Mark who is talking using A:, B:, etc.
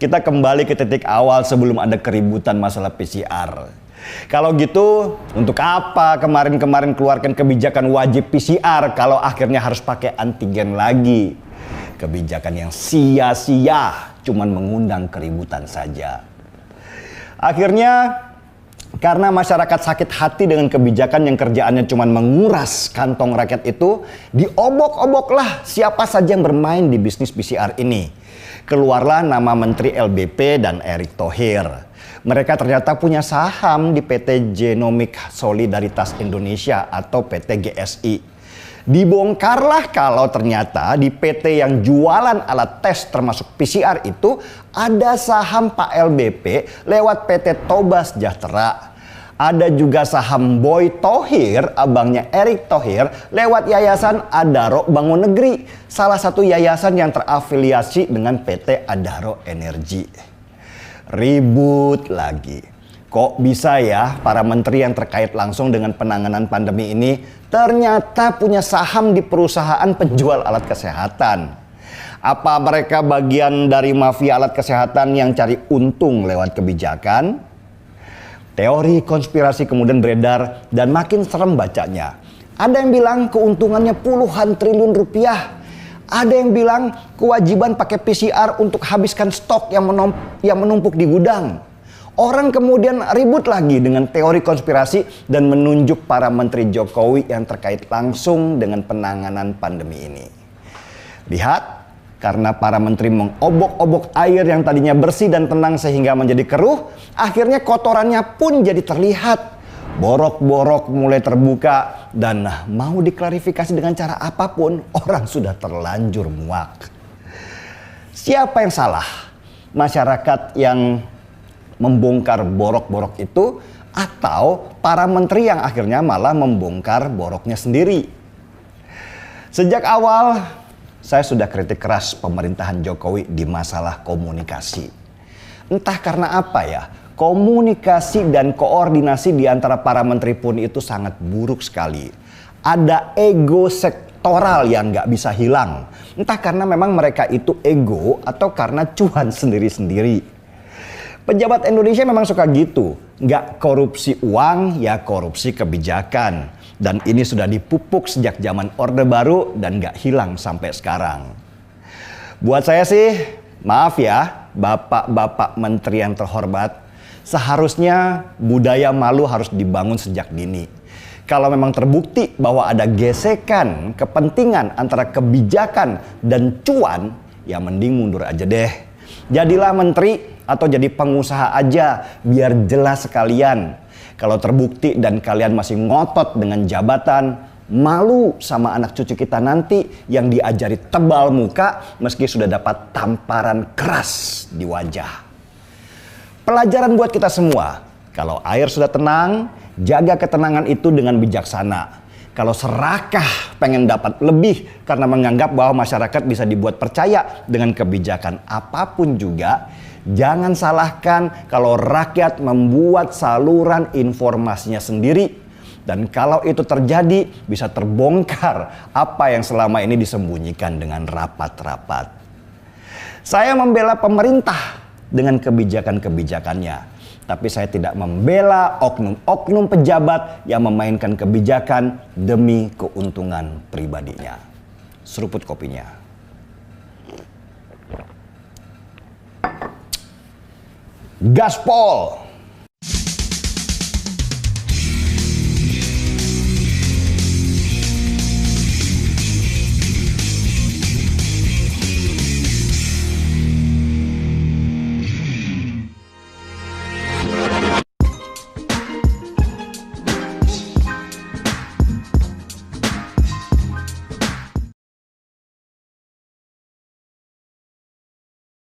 A: kita kembali ke titik awal sebelum ada keributan masalah PCR. Kalau gitu, untuk apa kemarin-kemarin keluarkan kebijakan wajib PCR kalau akhirnya harus pakai antigen lagi? Kebijakan yang sia-sia, cuman mengundang keributan saja. Akhirnya, karena masyarakat sakit hati dengan kebijakan yang kerjaannya cuman menguras kantong rakyat itu, diobok-oboklah siapa saja yang bermain di bisnis PCR ini. Keluarlah nama Menteri LBP dan Erick Thohir. Mereka ternyata punya saham di PT Genomic Solidaritas Indonesia atau PT GSI. Dibongkarlah kalau ternyata di PT yang jualan alat tes termasuk PCR itu ada saham Pak LBP lewat PT Toba Sejahtera. Ada juga saham Boy Thohir, abangnya Erick Thohir, lewat Yayasan Adaro Bangun Negeri, salah satu yayasan yang terafiliasi dengan PT Adaro Energi. Ribut lagi. Kok bisa ya para menteri yang terkait langsung dengan penanganan pandemi ini ternyata punya saham di perusahaan penjual alat kesehatan? Apa mereka bagian dari mafia alat kesehatan yang cari untung lewat kebijakan? Teori konspirasi kemudian beredar dan makin serem bacanya. Ada yang bilang keuntungannya puluhan triliun rupiah. Ada yang bilang kewajiban pakai PCR untuk habiskan stok yang menumpuk di gudang. Orang kemudian ribut lagi dengan teori konspirasi dan menunjuk para menteri Jokowi yang terkait langsung dengan penanganan pandemi ini. Lihat, karena para menteri mengobok-obok air yang tadinya bersih dan tenang sehingga menjadi keruh, akhirnya kotorannya pun jadi terlihat. Borok-borok mulai terbuka dan mau diklarifikasi dengan cara apapun, orang sudah terlanjur muak. Siapa yang salah? Masyarakat yang membongkar borok-borok itu atau para menteri yang akhirnya malah membongkar boroknya sendiri? Sejak awal saya sudah kritik keras pemerintahan Jokowi di masalah komunikasi. Entah karena apa ya, komunikasi dan koordinasi di antara para menteri pun itu sangat buruk sekali. Ada ego sektoral yang nggak bisa hilang. Entah karena memang mereka itu ego atau karena cuan sendiri-sendiri. Pejabat Indonesia memang suka gitu. Nggak korupsi uang, ya korupsi kebijakan. Dan ini sudah dipupuk sejak zaman Orde Baru dan nggak hilang sampai sekarang. Buat saya sih, maaf ya, bapak-bapak menteri yang terhormat, seharusnya budaya malu harus dibangun sejak dini. Kalau memang terbukti bahwa ada gesekan kepentingan antara kebijakan dan cuan, ya mending mundur aja deh. Jadilah menteri atau jadi pengusaha aja biar jelas sekalian. Kalau terbukti dan kalian masih ngotot dengan jabatan, malu sama anak cucu kita nanti yang diajari tebal muka meski sudah dapat tamparan keras di wajah. Pelajaran buat kita semua, kalau air sudah tenang, jaga ketenangan itu dengan bijaksana. Kalau serakah pengen dapat lebih karena menganggap bahwa masyarakat bisa dibuat percaya dengan kebijakan apapun juga, jangan salahkan kalau rakyat membuat saluran informasinya sendiri. Dan kalau itu terjadi, bisa terbongkar apa yang selama ini disembunyikan dengan rapat-rapat. Saya membela pemerintah dengan kebijakan-kebijakannya. Tapi saya tidak membela oknum-oknum pejabat yang memainkan kebijakan demi keuntungan pribadinya. Seruput kopinya. Gaspol!